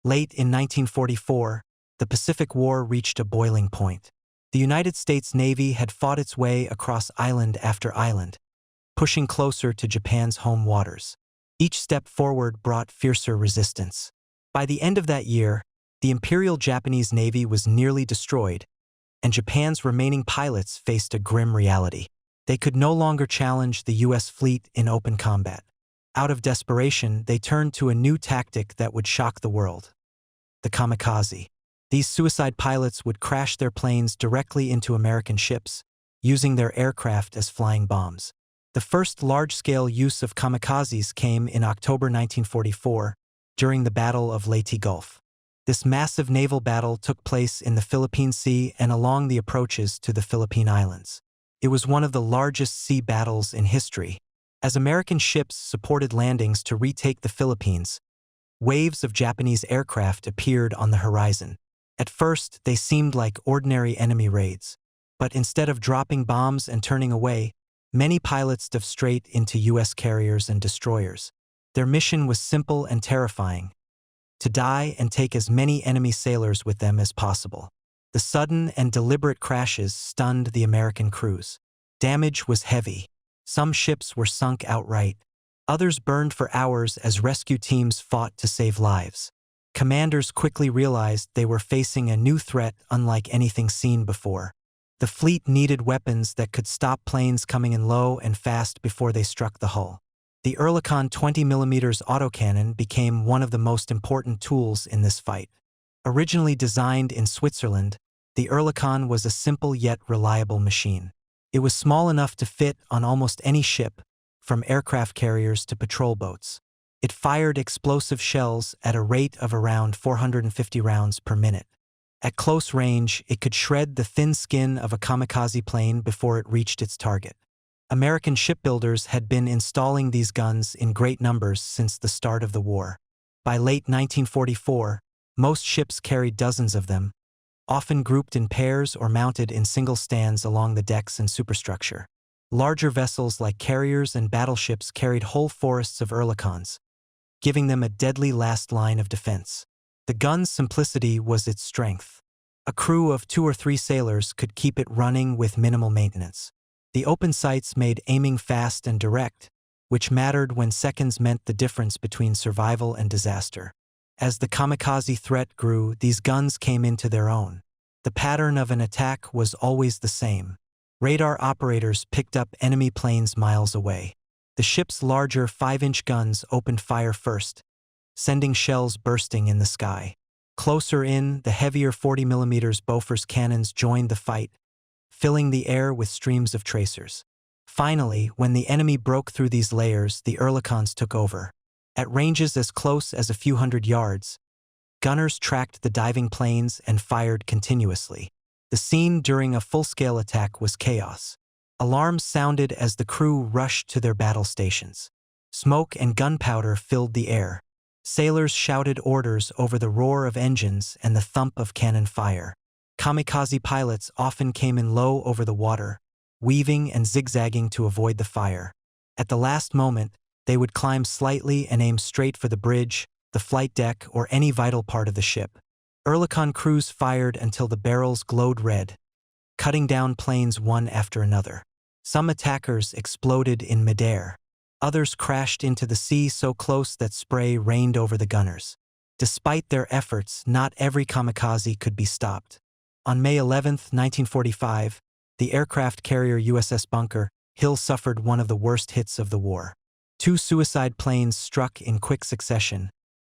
Late in 1944, the Pacific War reached a boiling point. The United States Navy had fought its way across island after island, pushing closer to Japan's home waters. Each step forward brought fiercer resistance. By the end of that year, the Imperial Japanese Navy was nearly destroyed, and Japan's remaining pilots faced a grim reality. They could no longer challenge the U.S. fleet in open combat. Out of desperation, they turned to a new tactic that would shock the world: the kamikaze. These suicide pilots would crash their planes directly into American ships, using their aircraft as flying bombs. The first large-scale use of kamikazes came in October 1944, during the Battle of Leyte Gulf. This massive naval battle took place in the Philippine Sea and along the approaches to the Philippine Islands. It was one of the largest sea battles in history. As American ships supported landings to retake the Philippines, waves of Japanese aircraft appeared on the horizon. At first, they seemed like ordinary enemy raids, but instead of dropping bombs and turning away, many pilots dove straight into U.S. carriers and destroyers. Their mission was simple and terrifying: to die and take as many enemy sailors with them as possible. The sudden and deliberate crashes stunned the American crews. Damage was heavy. Some ships were sunk outright. Others burned for hours as rescue teams fought to save lives. Commanders quickly realized they were facing a new threat unlike anything seen before. The fleet needed weapons that could stop planes coming in low and fast before they struck the hull. The Oerlikon 20mm autocannon became one of the most important tools in this fight. Originally designed in Switzerland, the Oerlikon was a simple yet reliable machine. It was small enough to fit on almost any ship, from aircraft carriers to patrol boats. It fired explosive shells at a rate of around 450 rounds per minute. At close range, it could shred the thin skin of a kamikaze plane before it reached its target. American shipbuilders had been installing these guns in great numbers since the start of the war. By late 1944, most ships carried dozens of them, often grouped in pairs or mounted in single stands along the decks and superstructure. Larger vessels like carriers and battleships carried whole forests of Oerlikons, giving them a deadly last line of defense. The gun's simplicity was its strength. A crew of 2 or 3 sailors could keep it running with minimal maintenance. The open sights made aiming fast and direct, which mattered when seconds meant the difference between survival and disaster. As the kamikaze threat grew, these guns came into their own. The pattern of an attack was always the same. Radar operators picked up enemy planes miles away. The ship's larger 5-inch guns opened fire first, sending shells bursting in the sky. Closer in, the heavier 40mm Bofors cannons joined the fight, filling the air with streams of tracers. Finally, when the enemy broke through these layers, the Oerlikons took over. At ranges as close as a few hundred yards, gunners tracked the diving planes and fired continuously. The scene during a full-scale attack was chaos. Alarms sounded as the crew rushed to their battle stations. Smoke and gunpowder filled the air. Sailors shouted orders over the roar of engines and the thump of cannon fire. Kamikaze pilots often came in low over the water, weaving and zigzagging to avoid the fire. At the last moment, they would climb slightly and aim straight for the bridge, the flight deck, or any vital part of the ship. Oerlikon crews fired until the barrels glowed red, cutting down planes one after another. Some attackers exploded in midair. Others crashed into the sea so close that spray rained over the gunners. Despite their efforts, not every kamikaze could be stopped. On May 11, 1945, the aircraft carrier USS Bunker Hill suffered one of the worst hits of the war. 2 suicide planes struck in quick succession,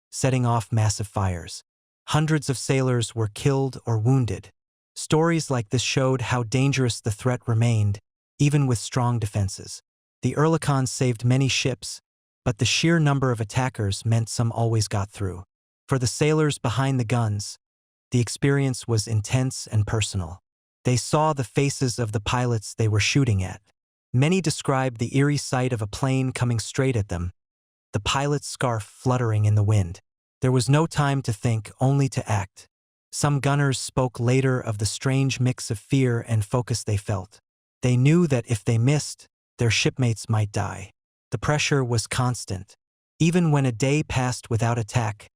setting off massive fires. Hundreds of sailors were killed or wounded. Stories like this showed how dangerous the threat remained, even with strong defenses. The Oerlikon saved many ships, but the sheer number of attackers meant some always got through. For the sailors behind the guns, the experience was intense and personal. They saw the faces of the pilots they were shooting at. Many described the eerie sight of a plane coming straight at them, the pilot's scarf fluttering in the wind. There was no time to think, only to act. Some gunners spoke later of the strange mix of fear and focus they felt. They knew that if they missed, their shipmates might die. The pressure was constant. Even when a day passed without attack,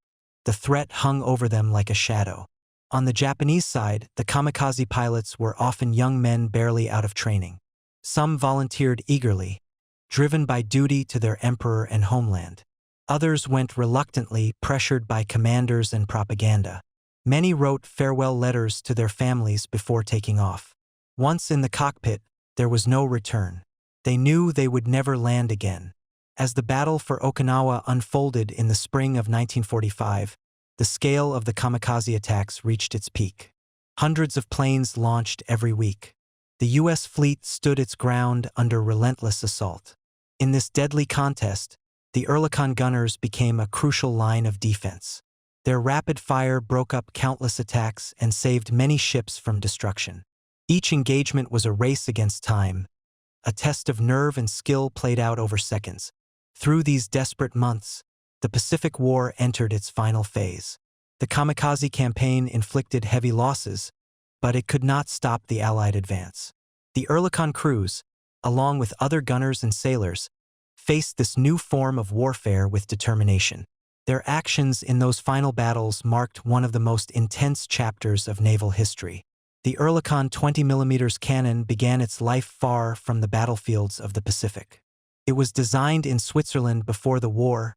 the threat hung over them like a shadow. On the Japanese side, the kamikaze pilots were often young men barely out of training. Some volunteered eagerly, driven by duty to their emperor and homeland. Others went reluctantly, pressured by commanders and propaganda. Many wrote farewell letters to their families before taking off. Once in the cockpit, there was no return. They knew they would never land again. As the battle for Okinawa unfolded in the spring of 1945, the scale of the kamikaze attacks reached its peak. Hundreds of planes launched every week. The U.S. fleet stood its ground under relentless assault. In this deadly contest, the Oerlikon gunners became a crucial line of defense. Their rapid fire broke up countless attacks and saved many ships from destruction. Each engagement was a race against time, a test of nerve and skill played out over seconds. Through these desperate months, the Pacific War entered its final phase. The kamikaze campaign inflicted heavy losses, but it could not stop the Allied advance. The Oerlikon crews, along with other gunners and sailors, faced this new form of warfare with determination. Their actions in those final battles marked one of the most intense chapters of naval history. The Oerlikon 20mm cannon began its life far from the battlefields of the Pacific. It was designed in Switzerland before the war,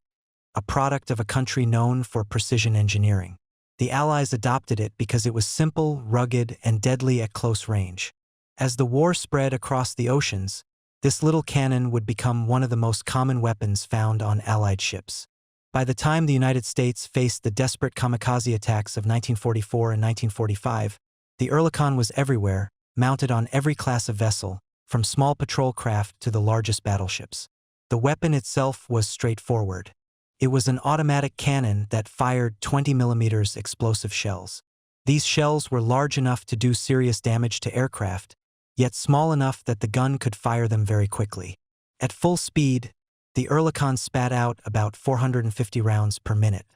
a product of a country known for precision engineering. The Allies adopted it because it was simple, rugged, and deadly at close range. As the war spread across the oceans, this little cannon would become one of the most common weapons found on Allied ships. By the time the United States faced the desperate kamikaze attacks of 1944 and 1945, the Oerlikon was everywhere, mounted on every class of vessel, from small patrol craft to the largest battleships. The weapon itself was straightforward. It was an automatic cannon that fired 20mm explosive shells. These shells were large enough to do serious damage to aircraft, yet small enough that the gun could fire them very quickly. At full speed, the Oerlikon spat out about 450 rounds per minute.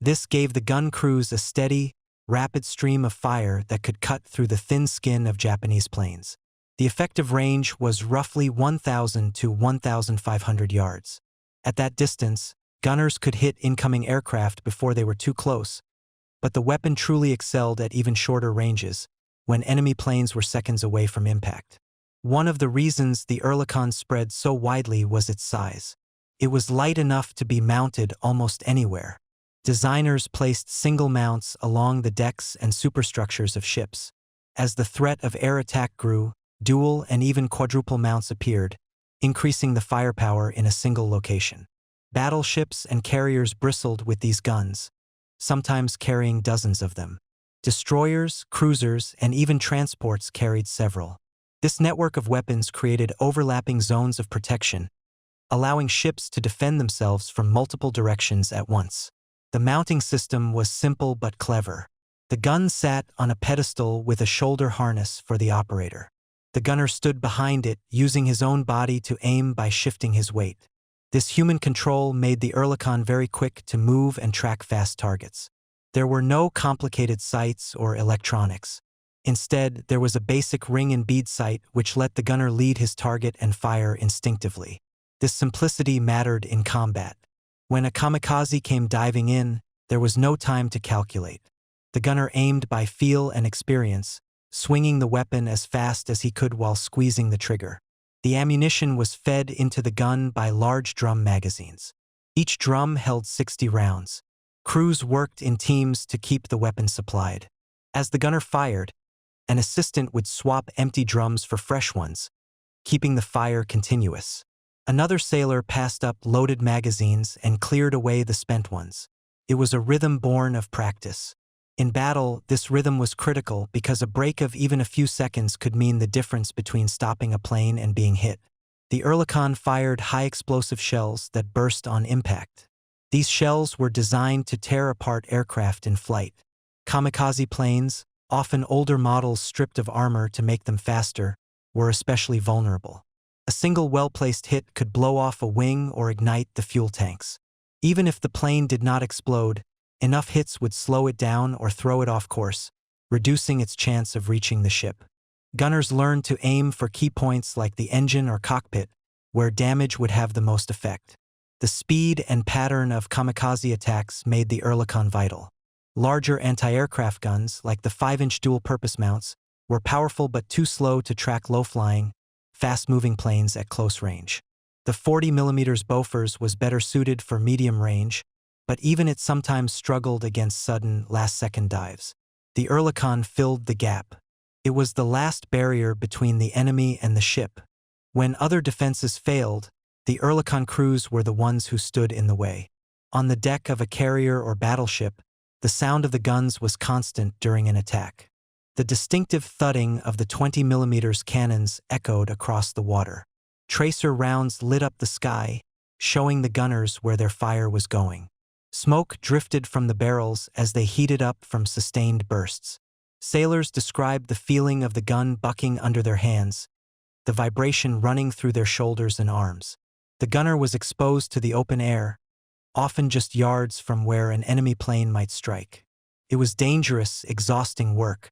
This gave the gun crews a steady, rapid stream of fire that could cut through the thin skin of Japanese planes. The effective range was roughly 1,000 to 1,500 yards. At that distance, gunners could hit incoming aircraft before they were too close, but the weapon truly excelled at even shorter ranges, when enemy planes were seconds away from impact. One of the reasons the Oerlikon spread so widely was its size. It was light enough to be mounted almost anywhere. Designers placed single mounts along the decks and superstructures of ships. As the threat of air attack grew, dual and even quadruple mounts appeared, increasing the firepower in a single location. Battleships and carriers bristled with these guns, sometimes carrying dozens of them. Destroyers, cruisers, and even transports carried several. This network of weapons created overlapping zones of protection, allowing ships to defend themselves from multiple directions at once. The mounting system was simple but clever. The gun sat on a pedestal with a shoulder harness for the operator. The gunner stood behind it, using his own body to aim by shifting his weight. This human control made the Oerlikon very quick to move and track fast targets. There were no complicated sights or electronics. Instead, there was a basic ring and bead sight which let the gunner lead his target and fire instinctively. This simplicity mattered in combat. When a kamikaze came diving in, there was no time to calculate. The gunner aimed by feel and experience, swinging the weapon as fast as he could while squeezing the trigger. The ammunition was fed into the gun by large drum magazines. Each drum held 60 rounds. Crews worked in teams to keep the weapon supplied. As the gunner fired, an assistant would swap empty drums for fresh ones, keeping the fire continuous. Another sailor passed up loaded magazines and cleared away the spent ones. It was a rhythm born of practice. In battle, this rhythm was critical because a break of even a few seconds could mean the difference between stopping a plane and being hit. The Oerlikon fired high-explosive shells that burst on impact. These shells were designed to tear apart aircraft in flight. Kamikaze planes, often older models stripped of armor to make them faster, were especially vulnerable. A single well-placed hit could blow off a wing or ignite the fuel tanks. Even if the plane did not explode, enough hits would slow it down or throw it off course, reducing its chance of reaching the ship. Gunners learned to aim for key points like the engine or cockpit, where damage would have the most effect. The speed and pattern of kamikaze attacks made the Oerlikon vital. Larger anti-aircraft guns, like the 5-inch dual-purpose mounts, were powerful but too slow to track low-flying, fast-moving planes at close range. The 40mm Bofors was better suited for medium range, but even it sometimes struggled against sudden, last-second dives. The Oerlikon filled the gap. It was the last barrier between the enemy and the ship. When other defenses failed, the Oerlikon crews were the ones who stood in the way. On the deck of a carrier or battleship, the sound of the guns was constant during an attack. The distinctive thudding of the 20mm cannons echoed across the water. Tracer rounds lit up the sky, showing the gunners where their fire was going. Smoke drifted from the barrels as they heated up from sustained bursts. Sailors described the feeling of the gun bucking under their hands, the vibration running through their shoulders and arms. The gunner was exposed to the open air, often just yards from where an enemy plane might strike. It was dangerous, exhausting work.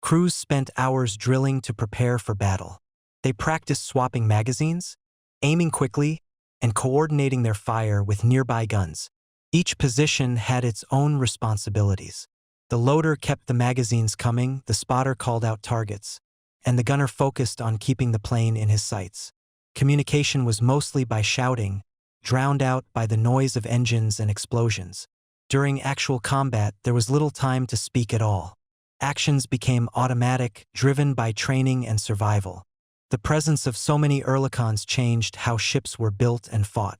Crews spent hours drilling to prepare for battle. They practiced swapping magazines, aiming quickly, and coordinating their fire with nearby guns. Each position had its own responsibilities. The loader kept the magazines coming, the spotter called out targets, and the gunner focused on keeping the plane in his sights. Communication was mostly by shouting, drowned out by the noise of engines and explosions. During actual combat, there was little time to speak at all. Actions became automatic, driven by training and survival. The presence of so many Oerlikons changed how ships were built and fought.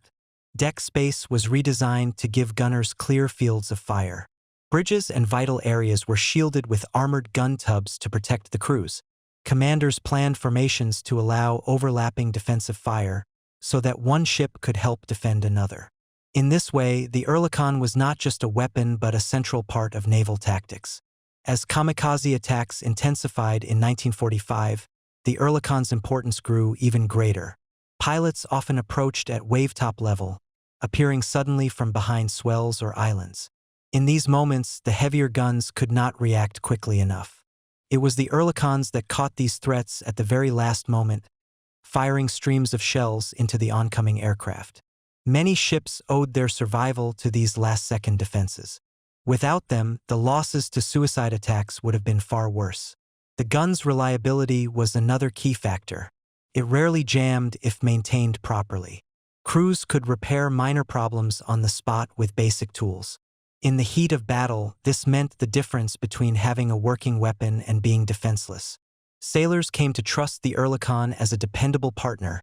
Deck space was redesigned to give gunners clear fields of fire. Bridges and vital areas were shielded with armored gun tubs to protect the crews. Commanders planned formations to allow overlapping defensive fire so that one ship could help defend another. In this way, the Oerlikon was not just a weapon but a central part of naval tactics. As kamikaze attacks intensified in 1945, the Oerlikon's importance grew even greater. Pilots often approached at wavetop level, appearing suddenly from behind swells or islands. In these moments, the heavier guns could not react quickly enough. It was the Oerlikons that caught these threats at the very last moment, firing streams of shells into the oncoming aircraft. Many ships owed their survival to these last-second defenses. Without them, the losses to suicide attacks would have been far worse. The gun's reliability was another key factor. It rarely jammed if maintained properly. Crews could repair minor problems on the spot with basic tools. In the heat of battle, this meant the difference between having a working weapon and being defenseless. Sailors came to trust the Oerlikon as a dependable partner,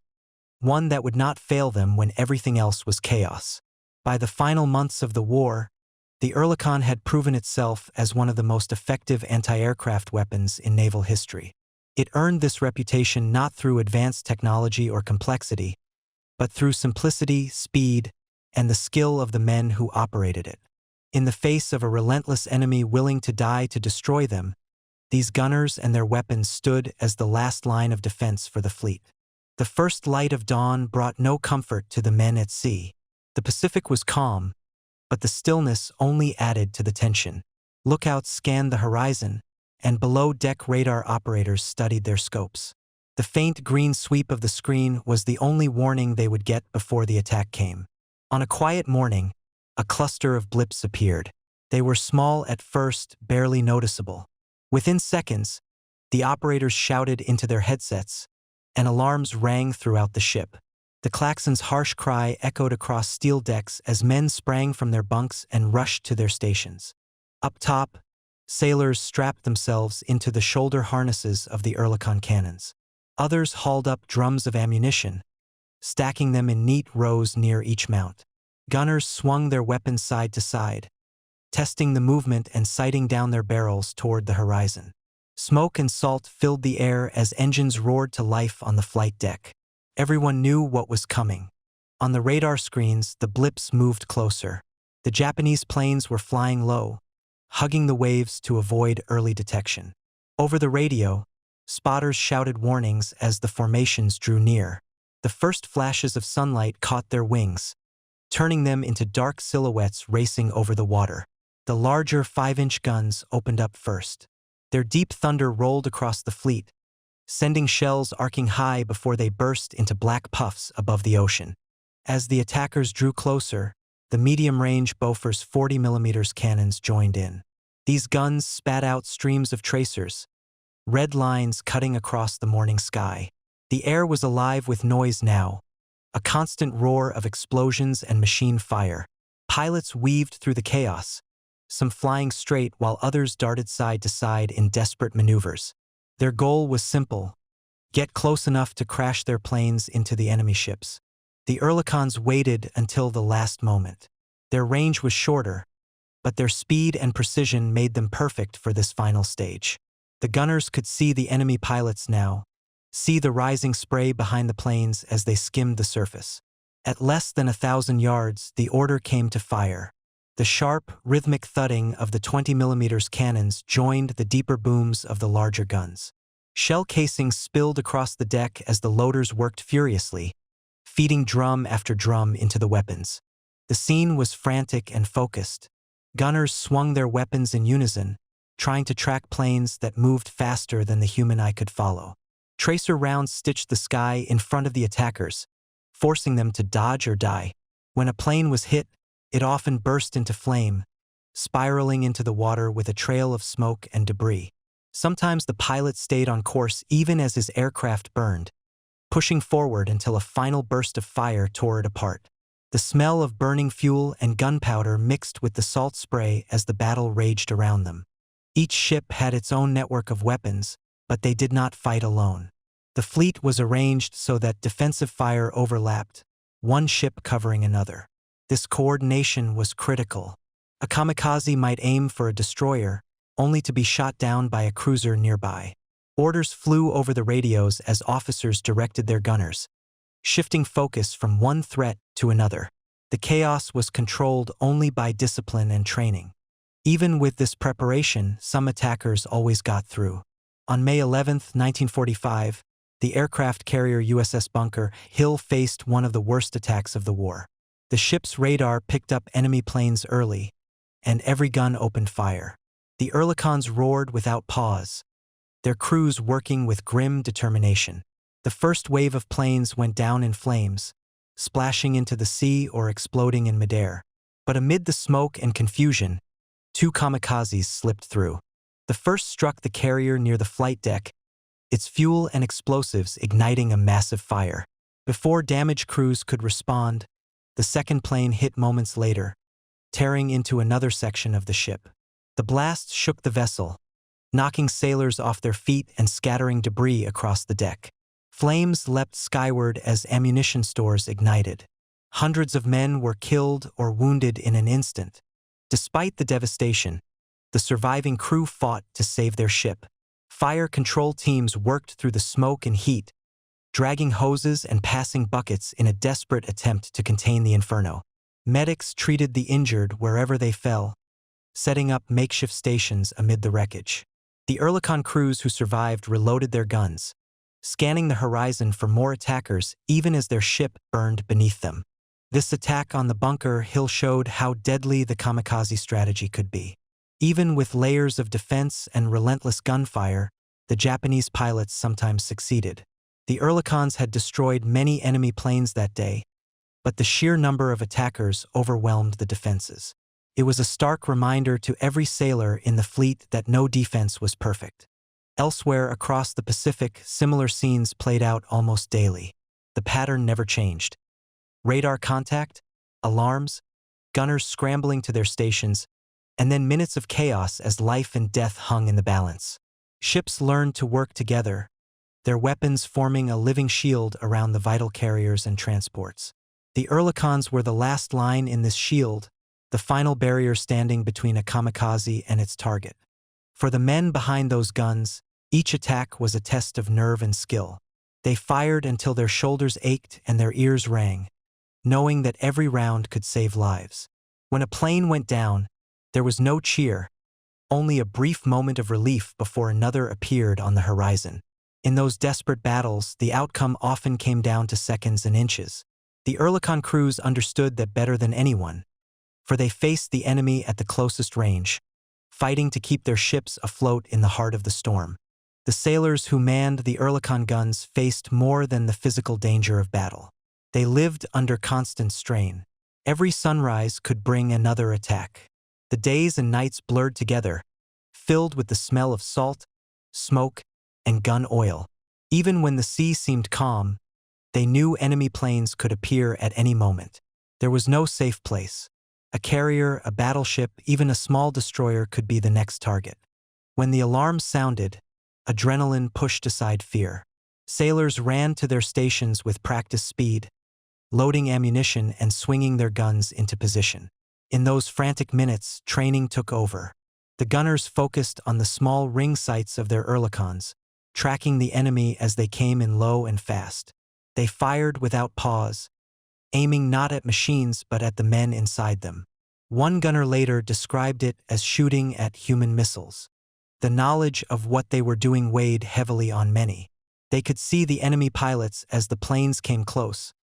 one that would not fail them when everything else was chaos. By the final months of the war, the Oerlikon had proven itself as one of the most effective anti-aircraft weapons in naval history. It earned this reputation not through advanced technology or complexity, but through simplicity, speed, and the skill of the men who operated it. In the face of a relentless enemy willing to die to destroy them, these gunners and their weapons stood as the last line of defense for the fleet. The first light of dawn brought no comfort to the men at sea. The Pacific was calm, but the stillness only added to the tension. Lookouts scanned the horizon, and below-deck radar operators studied their scopes. The faint green sweep of the screen was the only warning they would get before the attack came. On a quiet morning, a cluster of blips appeared. They were small at first, barely noticeable. Within seconds, the operators shouted into their headsets, and alarms rang throughout the ship. The klaxon's harsh cry echoed across steel decks as men sprang from their bunks and rushed to their stations. Up top, sailors strapped themselves into the shoulder harnesses of the Oerlikon cannons. Others hauled up drums of ammunition, stacking them in neat rows near each mount. Gunners swung their weapons side to side, testing the movement and sighting down their barrels toward the horizon. Smoke and salt filled the air as engines roared to life on the flight deck. Everyone knew what was coming. On the radar screens, the blips moved closer. The Japanese planes were flying low, hugging the waves to avoid early detection. Over the radio, spotters shouted warnings as the formations drew near. The first flashes of sunlight caught their wings, turning them into dark silhouettes racing over the water. The larger 5-inch guns opened up first. Their deep thunder rolled across the fleet, sending shells arcing high before they burst into black puffs above the ocean. As the attackers drew closer, the medium-range Bofors 40mm cannons joined in. These guns spat out streams of tracers, red lines cutting across the morning sky. The air was alive with noise now, a constant roar of explosions and machine fire. Pilots weaved through the chaos, some flying straight while others darted side to side in desperate maneuvers. Their goal was simple: get close enough to crash their planes into the enemy ships. The Oerlikons waited until the last moment. Their range was shorter, but their speed and precision made them perfect for this final stage. The gunners could see the enemy pilots now, see the rising spray behind the planes as they skimmed the surface. At less than 1,000 yards, the order came to fire. The sharp, rhythmic thudding of the 20mm cannons joined the deeper booms of the larger guns. Shell casings spilled across the deck as the loaders worked furiously, feeding drum after drum into the weapons. The scene was frantic and focused. Gunners swung their weapons in unison, trying to track planes that moved faster than the human eye could follow. Tracer rounds stitched the sky in front of the attackers, forcing them to dodge or die. When a plane was hit, it often burst into flame, spiraling into the water with a trail of smoke and debris. Sometimes the pilot stayed on course even as his aircraft burned, pushing forward until a final burst of fire tore it apart. The smell of burning fuel and gunpowder mixed with the salt spray as the battle raged around them. Each ship had its own network of weapons, but they did not fight alone. The fleet was arranged so that defensive fire overlapped, one ship covering another. This coordination was critical. A kamikaze might aim for a destroyer, only to be shot down by a cruiser nearby. Orders flew over the radios as officers directed their gunners, shifting focus from one threat to another. The chaos was controlled only by discipline and training. Even with this preparation, some attackers always got through. On May 11, 1945, the aircraft carrier USS Bunker Hill faced one of the worst attacks of the war. The ship's radar picked up enemy planes early, and every gun opened fire. The Oerlikons roared without pause, their crews working with grim determination. The first wave of planes went down in flames, splashing into the sea or exploding in midair. But amid the smoke and confusion, two kamikazes slipped through. The first struck the carrier near the flight deck, its fuel and explosives igniting a massive fire. Before damage crews could respond, the second plane hit moments later, tearing into another section of the ship. The blast shook the vessel, knocking sailors off their feet and scattering debris across the deck. Flames leapt skyward as ammunition stores ignited. Hundreds of men were killed or wounded in an instant. Despite the devastation, the surviving crew fought to save their ship. Fire control teams worked through the smoke and heat, dragging hoses and passing buckets in a desperate attempt to contain the inferno. Medics treated the injured wherever they fell, setting up makeshift stations amid the wreckage. The Oerlikon crews who survived reloaded their guns, scanning the horizon for more attackers even as their ship burned beneath them. This attack on the Bunker Hill showed how deadly the kamikaze strategy could be. Even with layers of defense and relentless gunfire, the Japanese pilots sometimes succeeded. The Oerlikons had destroyed many enemy planes that day, but the sheer number of attackers overwhelmed the defenses. It was a stark reminder to every sailor in the fleet that no defense was perfect. Elsewhere across the Pacific, similar scenes played out almost daily. The pattern never changed. Radar contact, alarms, gunners scrambling to their stations, and then minutes of chaos as life and death hung in the balance. Ships learned to work together, their weapons forming a living shield around the vital carriers and transports. The Oerlikons were the last line in this shield, the final barrier standing between a kamikaze and its target. For the men behind those guns, each attack was a test of nerve and skill. They fired until their shoulders ached and their ears rang, knowing that every round could save lives. When a plane went down, there was no cheer, only a brief moment of relief before another appeared on the horizon. In those desperate battles, the outcome often came down to seconds and inches. The Oerlikon crews understood that better than anyone, for they faced the enemy at the closest range, fighting to keep their ships afloat in the heart of the storm. The sailors who manned the Oerlikon guns faced more than the physical danger of battle. They lived under constant strain. Every sunrise could bring another attack. The days and nights blurred together, filled with the smell of salt, smoke, and gun oil. Even when the sea seemed calm, they knew enemy planes could appear at any moment. There was no safe place. A carrier, a battleship, even a small destroyer could be the next target. When the alarm sounded, adrenaline pushed aside fear. Sailors ran to their stations with practiced speed, loading ammunition and swinging their guns into position. In those frantic minutes, training took over. The gunners focused on the small ring sights of their Oerlikons, tracking the enemy as they came in low and fast. They fired without pause, aiming not at machines but at the men inside them. One gunner later described it as shooting at human missiles. The knowledge of what they were doing weighed heavily on many. They could see the enemy pilots as the planes came close,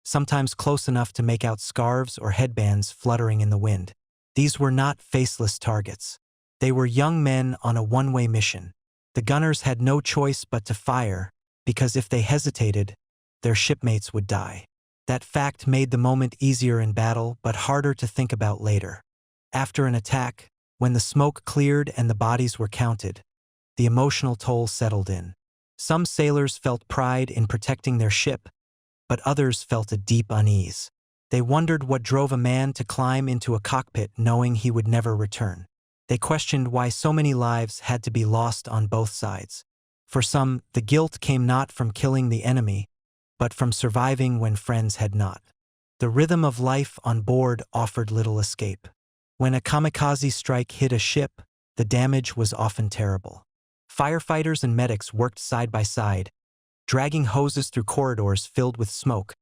sometimes close enough to make out scarves or headbands fluttering in the wind. These were not faceless targets. They were young men on a one-way mission. The gunners had no choice but to fire, because if they hesitated, their shipmates would die. That fact made the moment easier in battle but harder to think about later. After an attack, when the smoke cleared and the bodies were counted, the emotional toll settled in. Some sailors felt pride in protecting their ship, but others felt a deep unease. They wondered what drove a man to climb into a cockpit knowing he would never return. They questioned why so many lives had to be lost on both sides. For some, the guilt came not from killing the enemy, but from surviving when friends had not. The rhythm of life on board offered little escape. When a kamikaze strike hit a ship, the damage was often terrible. Firefighters and medics worked side by side, dragging hoses through corridors filled with smoke,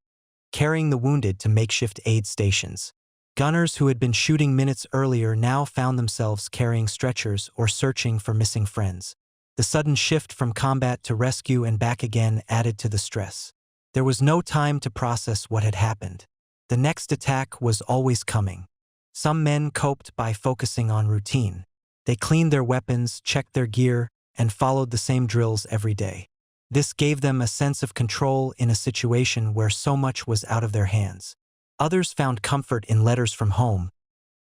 carrying the wounded to makeshift aid stations. Gunners who had been shooting minutes earlier now found themselves carrying stretchers or searching for missing friends. The sudden shift from combat to rescue and back again added to the stress. There was no time to process what had happened. The next attack was always coming. Some men coped by focusing on routine. They cleaned their weapons, checked their gear, and followed the same drills every day. This gave them a sense of control in a situation where so much was out of their hands. Others found comfort in letters from home,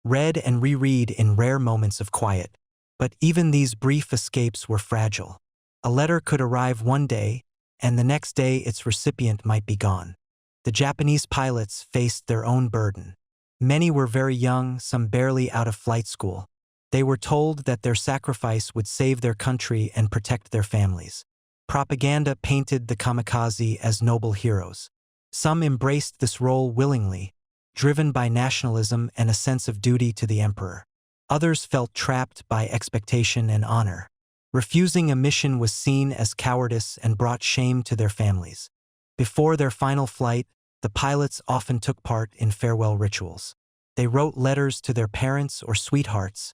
read and reread in rare moments of quiet. But even these brief escapes were fragile. A letter could arrive one day, and the next day its recipient might be gone. The Japanese pilots faced their own burden. Many were very young, some barely out of flight school. They were told that their sacrifice would save their country and protect their families. Propaganda painted the kamikaze as noble heroes. Some embraced this role willingly, driven by nationalism and a sense of duty to the emperor. Others felt trapped by expectation and honor. Refusing a mission was seen as cowardice and brought shame to their families. Before their final flight, the pilots often took part in farewell rituals. They wrote letters to their parents or sweethearts,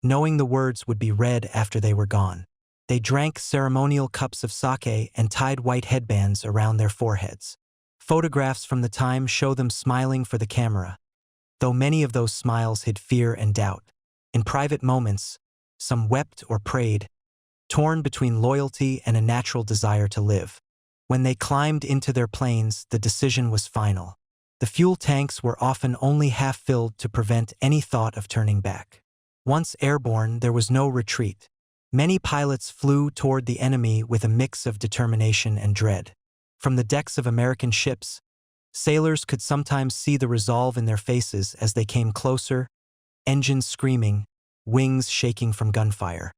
knowing the words would be read after they were gone. They drank ceremonial cups of sake and tied white headbands around their foreheads. Photographs from the time show them smiling for the camera, though many of those smiles hid fear and doubt. In private moments, some wept or prayed, torn between loyalty and a natural desire to live. When they climbed into their planes, the decision was final. The fuel tanks were often only half filled to prevent any thought of turning back. Once airborne, there was no retreat. Many pilots flew toward the enemy with a mix of determination and dread. From the decks of American ships, sailors could sometimes see the resolve in their faces as they came closer, engines screaming, wings shaking from gunfire.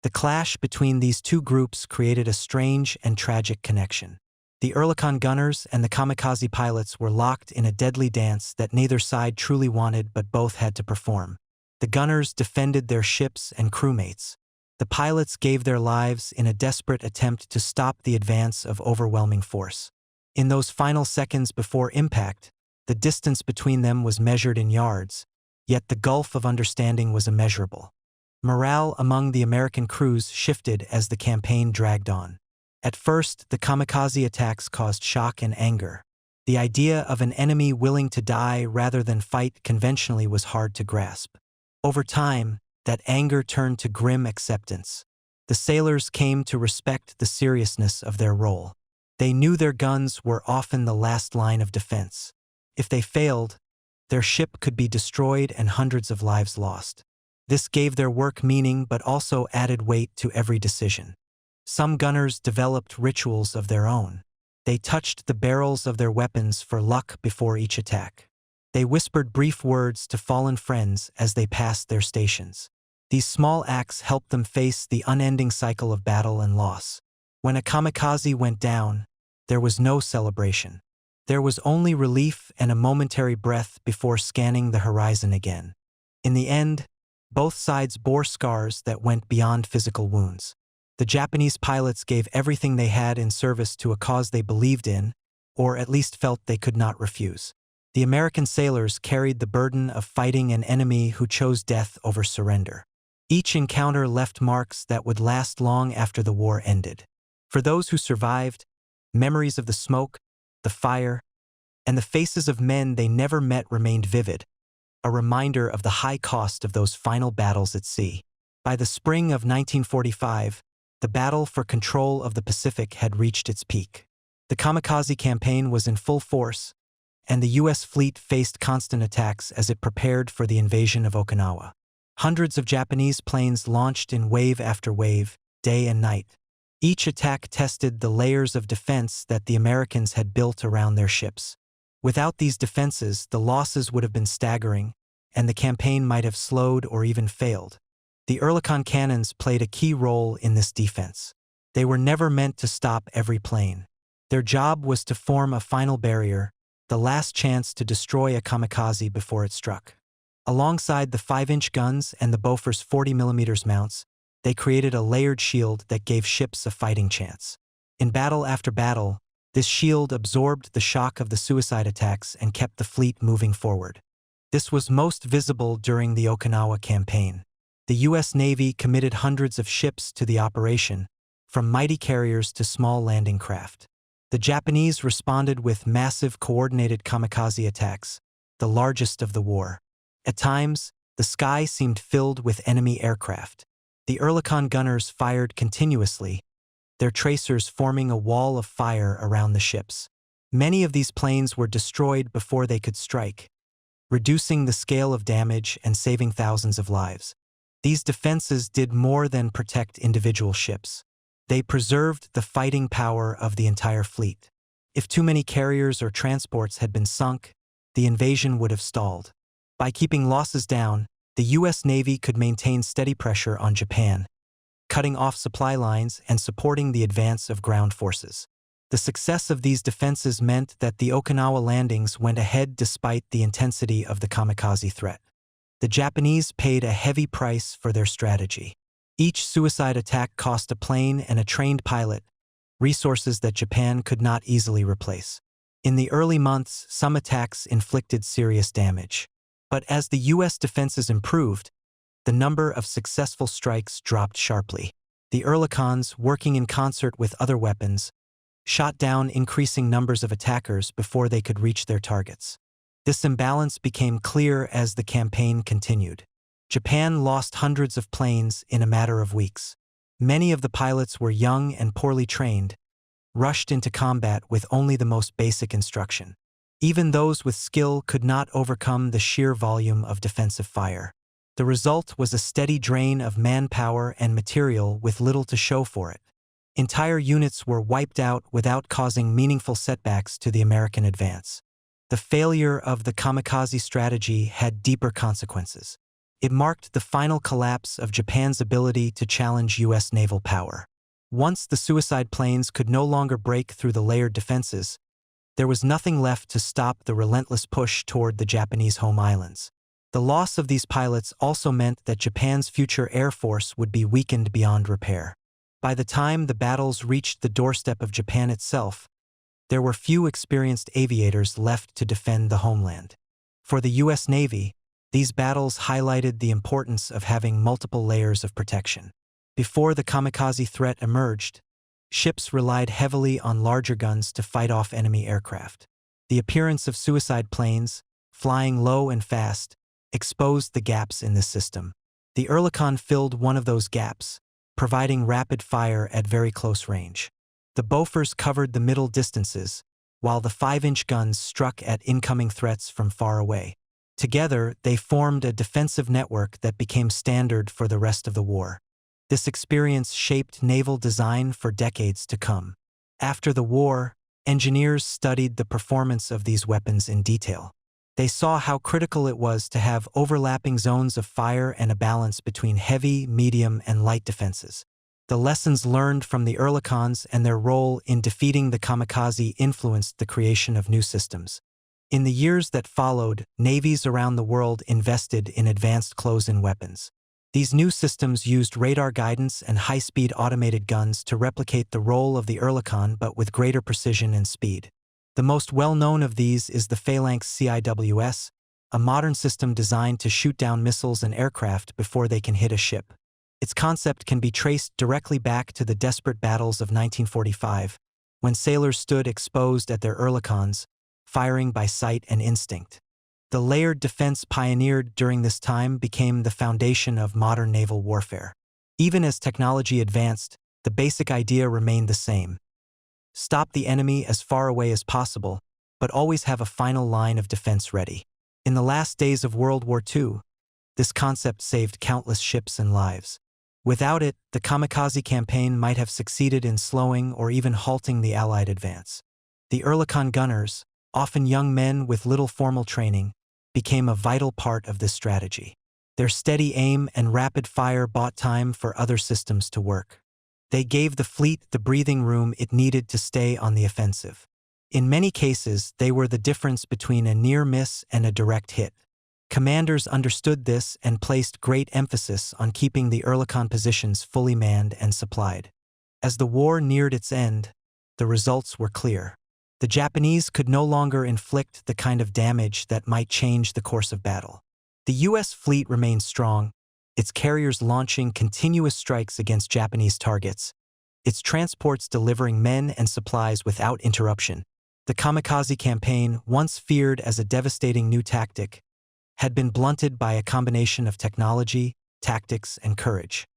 The clash between these two groups created a strange and tragic connection. The Oerlikon gunners and the kamikaze pilots were locked in a deadly dance that neither side truly wanted but both had to perform. The gunners defended their ships and crewmates. The pilots gave their lives in a desperate attempt to stop the advance of overwhelming force. In those final seconds before impact, the distance between them was measured in yards, yet the gulf of understanding was immeasurable. Morale among the American crews shifted as the campaign dragged on. At first, the kamikaze attacks caused shock and anger. The idea of an enemy willing to die rather than fight conventionally was hard to grasp. Over time, that anger turned to grim acceptance. The sailors came to respect the seriousness of their role. They knew their guns were often the last line of defense. If they failed, their ship could be destroyed and hundreds of lives lost. This gave their work meaning but also added weight to every decision. Some gunners developed rituals of their own. They touched the barrels of their weapons for luck before each attack. They whispered brief words to fallen friends as they passed their stations. These small acts helped them face the unending cycle of battle and loss. When a kamikaze went down, there was no celebration. There was only relief and a momentary breath before scanning the horizon again. In the end, both sides bore scars that went beyond physical wounds. The Japanese pilots gave everything they had in service to a cause they believed in, or at least felt they could not refuse. The American sailors carried the burden of fighting an enemy who chose death over surrender. Each encounter left marks that would last long after the war ended. For those who survived, memories of the smoke, the fire, and the faces of men they never met remained vivid, a reminder of the high cost of those final battles at sea. By the spring of 1945, the battle for control of the Pacific had reached its peak. The kamikaze campaign was in full force, and the U.S. fleet faced constant attacks as it prepared for the invasion of Okinawa. Hundreds of Japanese planes launched in wave after wave, day and night. Each attack tested the layers of defense that the Americans had built around their ships. Without these defenses, the losses would have been staggering, and the campaign might have slowed or even failed. The Oerlikon cannons played a key role in this defense. They were never meant to stop every plane. Their job was to form a final barrier, the last chance to destroy a kamikaze before it struck. Alongside the 5-inch guns and the Bofors 40mm mounts, they created a layered shield that gave ships a fighting chance. In battle after battle, this shield absorbed the shock of the suicide attacks and kept the fleet moving forward. This was most visible during the Okinawa campaign. The U.S. Navy committed hundreds of ships to the operation, from mighty carriers to small landing craft. The Japanese responded with massive coordinated kamikaze attacks, the largest of the war. At times, the sky seemed filled with enemy aircraft. The Oerlikon gunners fired continuously, their tracers forming a wall of fire around the ships. Many of these planes were destroyed before they could strike, reducing the scale of damage and saving thousands of lives. These defenses did more than protect individual ships. They preserved the fighting power of the entire fleet. If too many carriers or transports had been sunk, the invasion would have stalled. By keeping losses down, the U.S. Navy could maintain steady pressure on Japan, cutting off supply lines and supporting the advance of ground forces. The success of these defenses meant that the Okinawa landings went ahead despite the intensity of the kamikaze threat. The Japanese paid a heavy price for their strategy. Each suicide attack cost a plane and a trained pilot, resources that Japan could not easily replace. In the early months, some attacks inflicted serious damage. But as the U.S. defenses improved, the number of successful strikes dropped sharply. The Oerlikons, working in concert with other weapons, shot down increasing numbers of attackers before they could reach their targets. This imbalance became clear as the campaign continued. Japan lost hundreds of planes in a matter of weeks. Many of the pilots were young and poorly trained, rushed into combat with only the most basic instruction. Even those with skill could not overcome the sheer volume of defensive fire. The result was a steady drain of manpower and material with little to show for it. Entire units were wiped out without causing meaningful setbacks to the American advance. The failure of the kamikaze strategy had deeper consequences. It marked the final collapse of Japan's ability to challenge U.S. naval power. Once the suicide planes could no longer break through the layered defenses, there was nothing left to stop the relentless push toward the Japanese home islands. The loss of these pilots also meant that Japan's future air force would be weakened beyond repair. By the time the battles reached the doorstep of Japan itself, there were few experienced aviators left to defend the homeland. For the U.S. Navy, these battles highlighted the importance of having multiple layers of protection. Before the kamikaze threat emerged, ships relied heavily on larger guns to fight off enemy aircraft. The appearance of suicide planes, flying low and fast, exposed the gaps in this system. The Oerlikon filled one of those gaps, providing rapid fire at very close range. The Bofors covered the middle distances, while the 5-inch guns struck at incoming threats from far away. Together, they formed a defensive network that became standard for the rest of the war. This experience shaped naval design for decades to come. After the war, engineers studied the performance of these weapons in detail. They saw how critical it was to have overlapping zones of fire and a balance between heavy, medium, and light defenses. The lessons learned from the Oerlikons and their role in defeating the kamikaze influenced the creation of new systems. In the years that followed, navies around the world invested in advanced close-in weapons. These new systems used radar guidance and high-speed automated guns to replicate the role of the Oerlikon but with greater precision and speed. The most well-known of these is the Phalanx CIWS, a modern system designed to shoot down missiles and aircraft before they can hit a ship. Its concept can be traced directly back to the desperate battles of 1945, when sailors stood exposed at their Oerlikons, firing by sight and instinct. The layered defense pioneered during this time became the foundation of modern naval warfare. Even as technology advanced, the basic idea remained the same. Stop the enemy as far away as possible, but always have a final line of defense ready. In the last days of World War II, this concept saved countless ships and lives. Without it, the kamikaze campaign might have succeeded in slowing or even halting the Allied advance. The Oerlikon gunners, often young men with little formal training, became a vital part of this strategy. Their steady aim and rapid fire bought time for other systems to work. They gave the fleet the breathing room it needed to stay on the offensive. In many cases, they were the difference between a near miss and a direct hit. Commanders understood this and placed great emphasis on keeping the Oerlikon positions fully manned and supplied. As the war neared its end, the results were clear. The Japanese could no longer inflict the kind of damage that might change the course of battle. The U.S. fleet remained strong, its carriers launching continuous strikes against Japanese targets, its transports delivering men and supplies without interruption. The kamikaze campaign, once feared as a devastating new tactic, had been blunted by a combination of technology, tactics, and courage.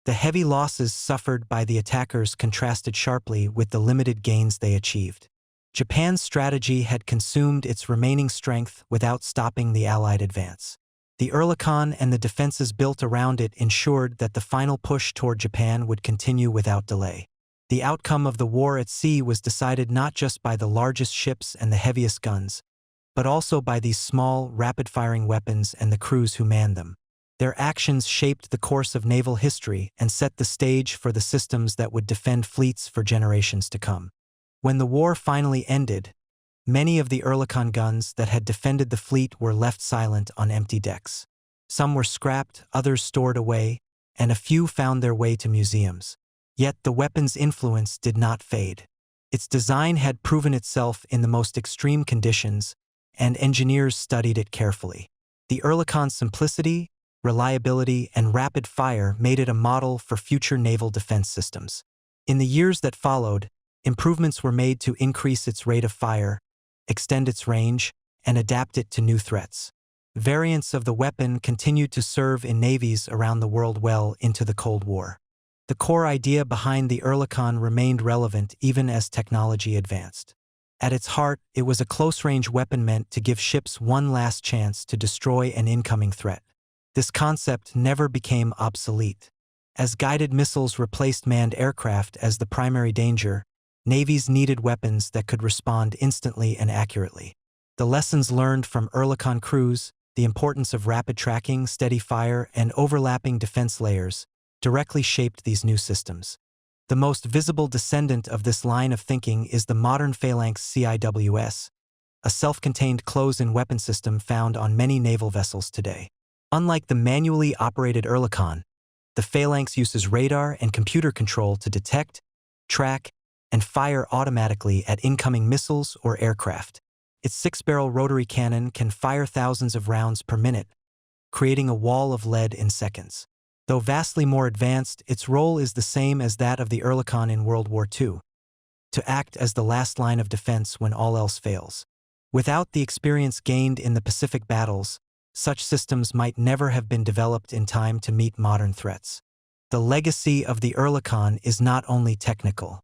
The heavy losses suffered by the attackers contrasted sharply with the limited gains they achieved. Japan's strategy had consumed its remaining strength without stopping the Allied advance. The Oerlikon and the defenses built around it ensured that the final push toward Japan would continue without delay. The outcome of the war at sea was decided not just by the largest ships and the heaviest guns, but also by these small, rapid-firing weapons and the crews who manned them. Their actions shaped the course of naval history and set the stage for the systems that would defend fleets for generations to come. When the war finally ended, many of the Oerlikon guns that had defended the fleet were left silent on empty decks. Some were scrapped, others stored away, and a few found their way to museums. Yet the weapon's influence did not fade. Its design had proven itself in the most extreme conditions, and engineers studied it carefully. The Oerlikon's simplicity, reliability, and rapid fire made it a model for future naval defense systems. In the years that followed, improvements were made to increase its rate of fire, extend its range, and adapt it to new threats. Variants of the weapon continued to serve in navies around the world well into the Cold War. The core idea behind the Oerlikon remained relevant even as technology advanced. At its heart, it was a close-range weapon meant to give ships one last chance to destroy an incoming threat. This concept never became obsolete. As guided missiles replaced manned aircraft as the primary danger, navies needed weapons that could respond instantly and accurately. The lessons learned from Oerlikon crews, the importance of rapid tracking, steady fire, and overlapping defense layers, directly shaped these new systems. The most visible descendant of this line of thinking is the modern Phalanx CIWS, a self-contained close-in weapon system found on many naval vessels today. Unlike the manually operated Oerlikon, the Phalanx uses radar and computer control to detect, track, and fire automatically at incoming missiles or aircraft. Its 6-barrel rotary cannon can fire thousands of rounds per minute, creating a wall of lead in seconds. Though vastly more advanced, its role is the same as that of the Oerlikon in World War II, to act as the last line of defense when all else fails. Without the experience gained in the Pacific battles, such systems might never have been developed in time to meet modern threats. The legacy of the Oerlikon is not only technical.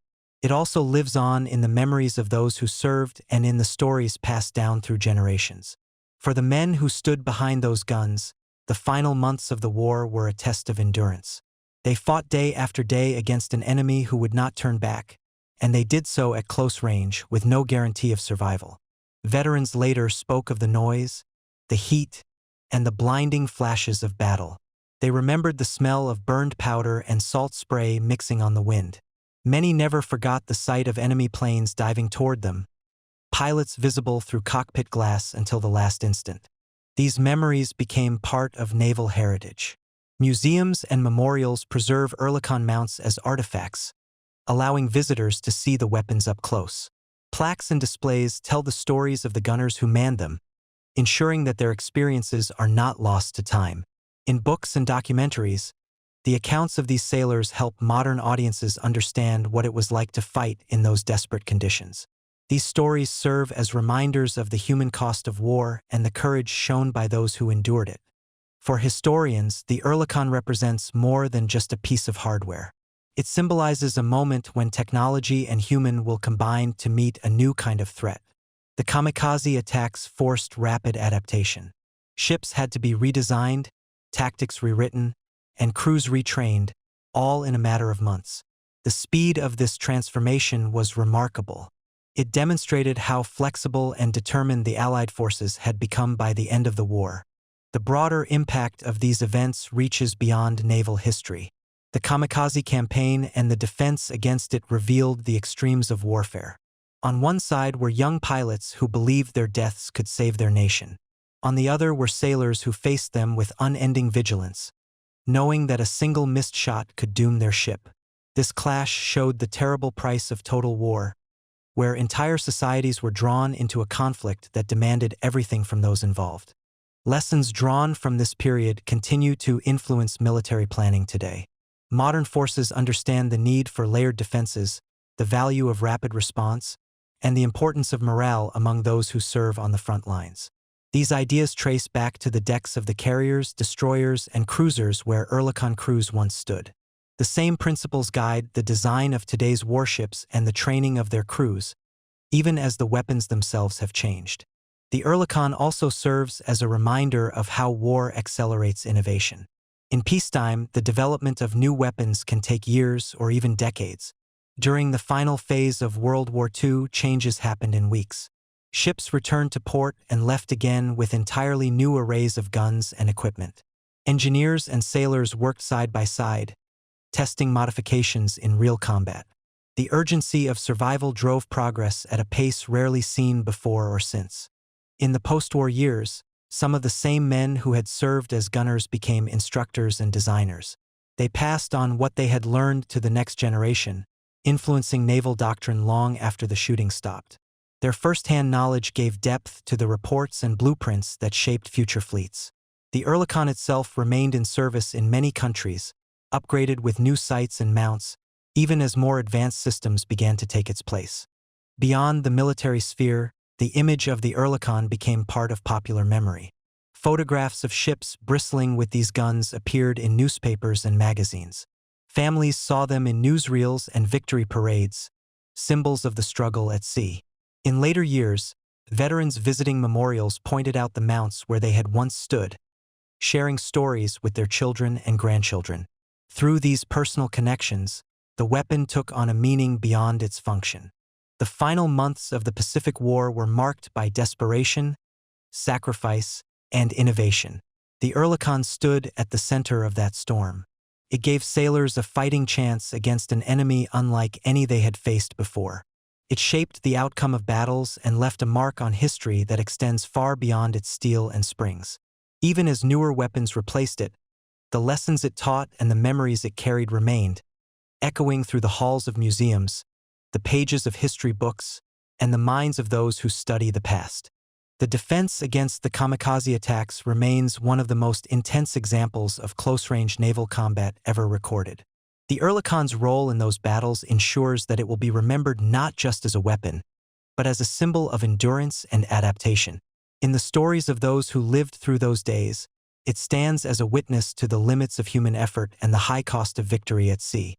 It also lives on in the memories of those who served and in the stories passed down through generations. For the men who stood behind those guns, the final months of the war were a test of endurance. They fought day after day against an enemy who would not turn back, and they did so at close range with no guarantee of survival. Veterans later spoke of the noise, the heat, and the blinding flashes of battle. They remembered the smell of burned powder and salt spray mixing on the wind. Many never forgot the sight of enemy planes diving toward them, pilots visible through cockpit glass until the last instant. These memories became part of naval heritage. Museums and memorials preserve Oerlikon mounts as artifacts, allowing visitors to see the weapons up close. Plaques and displays tell the stories of the gunners who manned them, ensuring that their experiences are not lost to time. In books and documentaries, the accounts of these sailors help modern audiences understand what it was like to fight in those desperate conditions. These stories serve as reminders of the human cost of war and the courage shown by those who endured it. For historians, the Oerlikon represents more than just a piece of hardware. It symbolizes a moment when technology and human will combine to meet a new kind of threat. The kamikaze attacks forced rapid adaptation. Ships had to be redesigned, tactics rewritten, and crews retrained, all in a matter of months. The speed of this transformation was remarkable. It demonstrated how flexible and determined the Allied forces had become by the end of the war. The broader impact of these events reaches beyond naval history. The kamikaze campaign and the defense against it revealed the extremes of warfare. On one side were young pilots who believed their deaths could save their nation. On the other were sailors who faced them with unending vigilance, knowing that a single missed shot could doom their ship. This clash showed the terrible price of total war, where entire societies were drawn into a conflict that demanded everything from those involved. Lessons drawn from this period continue to influence military planning today. Modern forces understand the need for layered defenses, the value of rapid response, and the importance of morale among those who serve on the front lines. These ideas trace back to the decks of the carriers, destroyers, and cruisers where Oerlikon crews once stood. The same principles guide the design of today's warships and the training of their crews, even as the weapons themselves have changed. The Oerlikon also serves as a reminder of how war accelerates innovation. In peacetime, the development of new weapons can take years or even decades. During the final phase of World War II, changes happened in weeks. Ships returned to port and left again with entirely new arrays of guns and equipment. Engineers and sailors worked side by side, testing modifications in real combat. The urgency of survival drove progress at a pace rarely seen before or since. In the post-war years, some of the same men who had served as gunners became instructors and designers. They passed on what they had learned to the next generation, influencing naval doctrine long after the shooting stopped. Their first-hand knowledge gave depth to the reports and blueprints that shaped future fleets. The Oerlikon itself remained in service in many countries, upgraded with new sights and mounts, even as more advanced systems began to take its place. Beyond the military sphere, the image of the Oerlikon became part of popular memory. Photographs of ships bristling with these guns appeared in newspapers and magazines. Families saw them in newsreels and victory parades, symbols of the struggle at sea. In later years, veterans visiting memorials pointed out the mounts where they had once stood, sharing stories with their children and grandchildren. Through these personal connections, the weapon took on a meaning beyond its function. The final months of the Pacific War were marked by desperation, sacrifice, and innovation. The Oerlikon stood at the center of that storm. It gave sailors a fighting chance against an enemy unlike any they had faced before. It shaped the outcome of battles and left a mark on history that extends far beyond its steel and springs. Even as newer weapons replaced it, the lessons it taught and the memories it carried remained, echoing through the halls of museums, the pages of history books, and the minds of those who study the past. The defense against the kamikaze attacks remains one of the most intense examples of close-range naval combat ever recorded. The Oerlikon's role in those battles ensures that it will be remembered not just as a weapon, but as a symbol of endurance and adaptation. In the stories of those who lived through those days, it stands as a witness to the limits of human effort and the high cost of victory at sea.